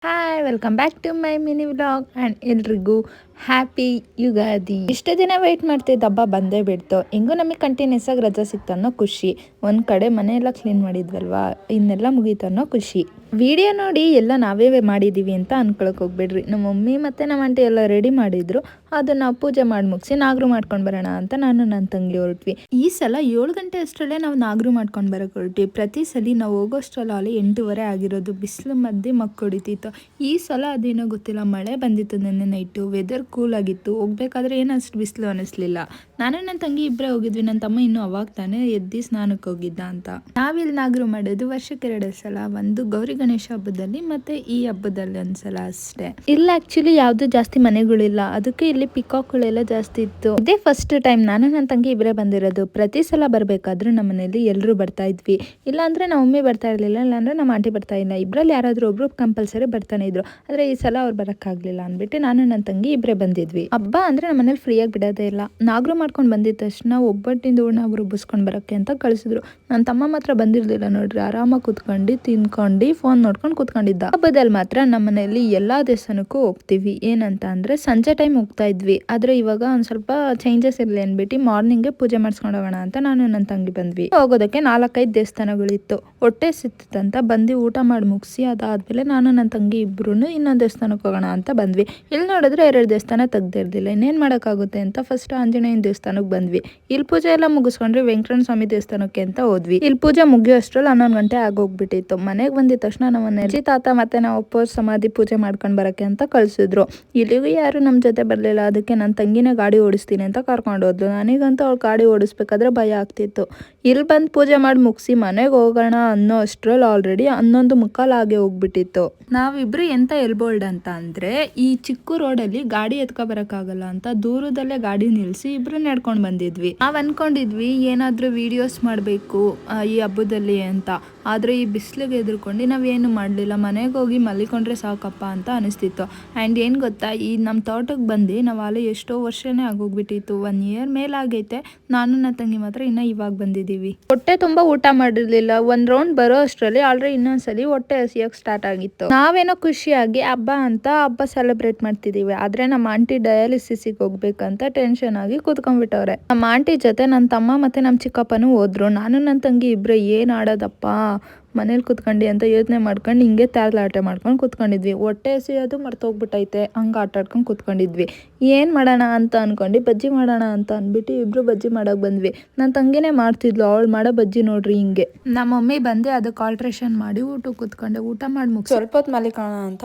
Hi welcome back to my mini vlog and ಎಲ್ರಿಗೂ happy Ugadi. ಇಷ್ಟು ದಿನ ವೆಯ್ಟ್ ಮಾಡ್ತಿದ್ದ ಹಬ್ಬ ಬಂದೇ ಬಿಡ್ತು. ಹೆಂಗೂ ನಮಗೆ ಕಂಟಿನ್ಯೂಸ್ ಆಗಿ ರಜಾ ಸಿಕ್ತು ಅನ್ನೋ ಖುಷಿ. ಒಂದು ಕಡೆ ಮನೆಯೆಲ್ಲ ಕ್ಲೀನ್ ಮಾಡಿದ್ವಲ್ವಾ, ಇನ್ನೆಲ್ಲ ಮುಗೀತು ಅನ್ನೋ ಖುಷಿ. ವಿಡಿಯೋ ನೋಡಿ ಎಲ್ಲ ನಾವೇ ಮಾಡಿದ್ದೀವಿ ಅಂತ ಅನ್ಕೊಳಕ್ಕೆ ಹೋಗ್ಬೇಡ್ರಿ. ನಮ್ಮ ಮಮ್ಮಿ ಮತ್ತು ನಮ್ಮ ಆಂಟಿ ಎಲ್ಲ ರೆಡಿ ಮಾಡಿದ್ರು. ಅದನ್ನು ನಾವು ಪೂಜೆ ಮಾಡಿ ಮುಗಿಸಿ ನಾಗರು ಮಾಡ್ಕೊಂಡು ಬರೋಣ ಅಂತ ನಾನು ನನ್ನ ತಂಗಿ ಹೊರಟ್ವಿ. ಈ ಸಲ 7 ಗಂಟೆ ಅಷ್ಟರಲ್ಲೇ ನಾವು ನಾಗರು ಮಾಡ್ಕೊಂಡು ಬರೋಕೆ ಹೊರಟ್ವಿ. ಪ್ರತಿ ಸಲ ನಾವು ಹೋಗೋಷ್ಟರಲ್ಲ ಅಲ್ಲಿ 8:30 ಆಗಿರೋದು. ಬಿಸಿಲು ಮಧ್ಯೆ ಮಕ್ಕ ಹೊಡಿತಿತ್ತು. ಈ ಸಲ ಅದೇನೋ ಗೊತ್ತಿಲ್ಲ, ಮಳೆ ಬಂದಿತ್ತು ನೆನ್ನೆ ನೈಟು. ವೆದರ್ ಕೂಲ್ ಆಗಿತ್ತು. ಹೋಗ್ಬೇಕಾದ್ರೆ ಏನು ಅಷ್ಟು ಬಿಸಿಲು ಅನ್ನಿಸ್ಲಿಲ್ಲ. ನಾನು ನನ್ನ ತಂಗಿ ಇಬ್ಬರೇ ಹೋಗಿದ್ವಿ. ನನ್ನ ತಮ್ಮ ಇನ್ನೂ ಅವಾಗ ತಾನೇ ಎದ್ದು ಸ್ನಾನಕ್ಕೆ ಹೋಗಿದ್ದ ಅಂತ. ನಾವಿಲ್ಲಿ ನಾಗರು ಮಾಡೋದು ವರ್ಷಕ್ಕೆ 2 ಸಲ. ಒಂದು ಗೌರಿ ಗಣೇಶ ಹಬ್ಬದಲ್ಲಿ ಮತ್ತೆ ಈ ಹಬ್ಬದಲ್ಲಿ ಒಂದ್ಸಲ ಅಷ್ಟೇ. ಇಲ್ಲ ಆಕ್ಚುಲಿ ಯಾವ್ದು ಜಾಸ್ತಿ ಮನೆಗಳಿಲ್ಲ, ಅದಕ್ಕೆ ಇಲ್ಲಿ ಪಿಕಾಕ್ಗಳೆಲ್ಲ ಜಾಸ್ತಿ ಇತ್ತು. ಇದೇ ಫಸ್ಟ್ ಟೈಮ್ ನಾನು ನನ್ನ ತಂಗಿ ಇಬ್ಬರೇ ಬಂದಿರೋದು. ಪ್ರತಿ ಸಲ ಬರ್ಬೇಕಾದ್ರೂ ನಮ್ಮ ಮನೇಲಿ ಎಲ್ಲರೂ ಬರ್ತಾ ಇದ್ವಿ. ಇಲ್ಲಾಂದ್ರೆ ನಮ್ಮ ಮಮ್ಮಿ ಬರ್ತಾ ಇರ್ಲಿಲ್ಲ, ಇಲ್ಲಾಂದ್ರೆ ನಮ್ಮ ಆಂಟಿ ಬರ್ತಾ ಇಲ್ಲ. ಇಬ್ಬರಲ್ಲಿ ಯಾರಾದ್ರೂ ಒಬ್ರು ಕಂಪಲ್ಸರಿ ಬರ್ತಾನೆ ಇದ್ರು. ಆದ್ರೆ ಈ ಸಲ ಅವ್ರು ಬರೋಕ್ಕಾಗಲಿಲ್ಲ ಅಂದ್ಬಿಟ್ಟು ನಾನು ನನ್ನ ತಂಗಿ ಇಬ್ಬರೇ ಬಂದಿದ್ವಿ. ಹಬ್ಬ ಅಂದ್ರೆ ನಮ್ಮ ಮನೇಲಿ ಫ್ರೀಯಾಗಿ ಬಿಡೋದೇ ಇಲ್ಲ. ನಾಗರು ಮಾಡ್ಕೊಂಡು ಬಂದಿದ್ದ ತಕ್ಷಣ ಒಬ್ಬಟ್ಟಿಂದ ಹೂರ್ಣ ರುಬ್ಬಿಸ್ಕೊಂಡು ಬರೋಕ್ಕೆ ಅಂತ ಕಳಿಸಿದ್ರು. ನನ್ನ ತಮ್ಮ ಮಾತ್ರ ಬಂದಿರಲಿಲ್ಲ ನೋಡ್ರಿ. ಆರಾಮಾಗಿ ಕುತ್ಕೊಂಡು ತಿನ್ಕೊಂಡು ಫೋನ್ ನೋಡ್ಕೊಂಡು ಕುತ್ಕೊಂಡಿದ್ದ. ಹಬ್ಬದಲ್ಲಿ ಮಾತ್ರ ನಮ್ಮ ಮನೆಯಲ್ಲಿ ಎಲ್ಲಾ ದೇವಸ್ಥಾನಕ್ಕೂ ಹೋಗ್ತೀವಿ. ಏನಂತ ಅಂದ್ರೆ ಸಂಜೆ ಟೈಮ್ ಹೋಗ್ತಾ ಇದ್ವಿ, ಆದ್ರೆ ಇವಾಗ ಒಂದ್ ಸ್ವಲ್ಪ ಚೇಂಜಸ್ ಇರಲಿ ಅಂದ್ಬಿಟ್ಟು ಮಾರ್ನಿಂಗ್ ಪೂಜೆ ಮಾಡಿಸ್ಕೊಂಡು ಹೋಗೋಣ ಅಂತ ನಾನು ನನ್ನ ತಂಗಿ ಬಂದ್ವಿ. ಹೋಗೋದಕ್ಕೆ 4-5 ದೇವಸ್ಥಾನಗಳಿತ್ತು. ಹೊಟ್ಟೆ ಸಿಕ್ತಂತ ಬಂದು ಊಟ ಮಾಡಿ ಮುಗಿಸಿ ಅದಾದ್ಮೇಲೆ ನಾನು ನನ್ನ ತಂಗಿ ಇಬ್ರು ಇನ್ನೊಂದು ದೇವಸ್ಥಾನಕ್ಕೆ ಹೋಗೋಣ ಅಂತ ಬಂದ್ವಿ. ಇಲ್ಲಿ ನೋಡಿದ್ರೆ 2 ದೇವಸ್ಥಾನ ತೆಗ್ದಿರ್ಲಿಲ್ಲ. ಇನ್ನೇನ್ ಮಾಡೋಕ್ಕಾಗುತ್ತೆ ಅಂತ ಫಸ್ಟ್ ಆಂಜನೇಯನ ದೇವಸ್ಥಾನಕ್ಕೆ ಬಂದ್ವಿ. ಇಲ್ಲಿ ಪೂಜೆ ಎಲ್ಲ ಮುಗಿಸ್ಕೊಂಡ್ರೆ ವೆಂಕಟರಮಣ ಸ್ವಾಮಿ ದೇವಸ್ಥಾನಕ್ಕೆ ಅಂತ ಹೋದ್ವಿ. ಇಲ್ಲಿ ಪೂಜೆ ಮುಗಿಯೋ ಅಷ್ಟ್ರಲ್ಲಿ 11 ಗಂಟೆ ಆಗೋಗ್ಬಿಟ್ಟಿತ್ತು. ಮನೆಗೆ ಬಂದಿದ ತಕ್ಷಣ ನಮ್ಮ ಅಜ್ಜಿ ತಾತ ಮತ್ತೆ ನಾವು ಅಪ್ಪ ಸಮಾಧಿ ಪೂಜೆ ಮಾಡ್ಕೊಂಡು ಬರಕ್ಕೆ ಅಂತ ಕಳ್ಸಿದ್ರು. ಇಲ್ಲಿಗೂ ಯಾರು ನಮ್ಮ ಜೊತೆ ಬರಲಿಲ್ಲ. ಅದಕ್ಕೆ ನನ್ನ ತಂಗಿನೇ ಗಾಡಿ ಓಡಿಸ್ತೀನಿ ಅಂತ ಕರ್ಕೊಂಡು ಹೋದ್ಲು. ನನಗಂತೂ ಅವ್ಳು ಗಾಡಿ ಓಡಿಸ್ಬೇಕಾದ್ರೆ ಭಯ ಆಗ್ತಿತ್ತು. ಇಲ್ಲಿ ಬಂದು ಪೂಜೆ ಮಾಡಿ ಮುಗಿಸಿ ಮನೆಗೆ ಹೋಗೋಣ ಅನ್ನೋ ಅಷ್ಟ್ರಲ್ಲಿ ಆಲ್ರೆಡಿ 11:15 ಆಗಿ ಹೋಗ್ಬಿಟ್ಟಿತ್ತು. ನಾವಿಬ್ರು ಎಂತ ಎಲ್ಬೋಲ್ಡ್ ಅಂತ ಅಂದ್ರೆ, ಈ ಚಿಕ್ಕ ರೋಡಲ್ಲಿ ಗಾಡಿ ಎತ್ಕೊ ಬರಕ್ಕಾಗಲ್ಲ ಅಂತ ದೂರದಲ್ಲೇ ಗಾಡಿ ನಿಲ್ಸಿ ಇಬ್ರು ನಡ್ಕೊಂಡು ಬಂದಿದ್ವಿ. ನಾವ್ ಅನ್ಕೊಂಡಿದ್ವಿ ಏನಾದ್ರೂ ವಿಡಿಯೋಸ್ ಮಾಡ್ಬೇಕು ಈ ಹಬ್ಬದಲ್ಲಿ ಅಂತ. ಆದ್ರೆ ಈ ಬಿಸಿಲಿಗೆ ಎದುರ್ಕೊಂಡು ನಾವೇನು ಮಾಡ್ಲಿಲ್ಲ. ಮನೆಗೆ ಹೋಗಿ ಮಲ್ಲಿಕೊಂಡ್ರೆ ಸಾಕಪ್ಪ ಅಂತ ಅನಿಸ್ತಿತ್ತು. ಆ್ಯಂಡ್ ಏನು ಗೊತ್ತಾ, ಈ ನಮ್ಮ ತೋಟಕ್ಕೆ ಬಂದು ನಾವು ಅಲ್ಲಿ ಎಷ್ಟೋ ವರ್ಷನೇ ಆಗೋಗ್ಬಿಟ್ಟಿತ್ತು. 1 ಇಯರ್ ಮೇಲಾಗೈತೆ. ನಾನು ನನ್ನ ತಂಗಿ ಮಾತ್ರ ಇನ್ನ ಇವಾಗ ಬಂದಿದ್ದೀವಿ. ಹೊಟ್ಟೆ ತುಂಬಾ ಊಟ ಮಾಡಿರ್ಲಿಲ್ಲ. 1 ರೌಂಡ್ ಬರೋ ಅಷ್ಟರಲ್ಲಿ ಆಲ್ರೆಡಿ ಇನ್ನೊಂದ್ಸಲಿ ಹೊಟ್ಟೆ ಹಸಿಯಕ್ಕೆ ಸ್ಟಾರ್ಟ್ ಆಗಿತ್ತು. ನಾವೇನೋ ಖುಷಿಯಾಗಿ ಹಬ್ಬ ಅಂತ ಹಬ್ಬ ಸೆಲೆಬ್ರೇಟ್ ಮಾಡ್ತಿದೀವಿ. ಆದ್ರೆ ನಮ್ಮ ಆಂಟಿ ಡಯಾಲಿಸಿಸ್ಗೆ ಹೋಗ್ಬೇಕಂತ ಟೆನ್ಷನ್ ಆಗಿ ಕೂತ್ಕೊಂಡ್ಬಿಟ್ಟವ್ರೆ. ನಮ್ಮ ಆಂಟಿ ಜೊತೆ ನನ್ನ ತಮ್ಮ ಮತ್ತೆ ನಮ್ಮ ಚಿಕ್ಕಪ್ಪನೂ ಹೋದ್ರು. ನಾನು ನನ್ನ ತಂಗಿ ಇಬ್ರೆ ಏನ್ ಆಡೋದಪ್ಪ ಮನೇಲಿ ಕುತ್ಕೊಂಡು ಅಂತ ಯೋಚನೆ ಮಾಡ್ಕೊಂಡು ಹಿಂಗೆ ತಾಲಾಟ ಮಾಡ್ಕೊಂಡು ಕುತ್ಕೊಂಡಿದ್ವಿ. ಹೊಟ್ಟೆ ಹಸಿಯೋದು ಮರ್ತೋಗ್ಬಿಟ್ಟೈತೆ. ಹಂಗೆ ಆಟ ಆಡ್ಕೊಂಡು ಕುತ್ಕೊಂಡಿದ್ವಿ. ಏನು ಮಾಡೋಣ ಅಂತ ಅನ್ಕೊಂಡು ಬಜ್ಜಿ ಮಾಡೋಣ ಅಂತ ಅಂದ್ಬಿಟ್ಟು ಇಬ್ರು ಬಜ್ಜಿ ಮಾಡೋಕೆ ಬಂದ್ವಿ. ನನ್ನ ತಂಗಿನೇ ಮಾಡ್ತಿದ್ಲು. ಅವಳು ಮಾಡೋ ಬಜ್ಜಿ ನೋಡ್ರಿ ಹಿಂಗೆ. ನಮ್ಮ ಮಮ್ಮಿ ಬಂದೆ ಅದಕ್ಕೆ ಆಲ್ಟ್ರೇಷನ್ ಮಾಡಿ ಊಟ ಕೂತ್ಕೊಂಡೆ. ಊಟ ಮಾಡಿ ಮುಗಿಸಿ ಸ್ವಲ್ಪ ಹೊತ್ತು ಮಲಿಕೋಣ ಅಂತ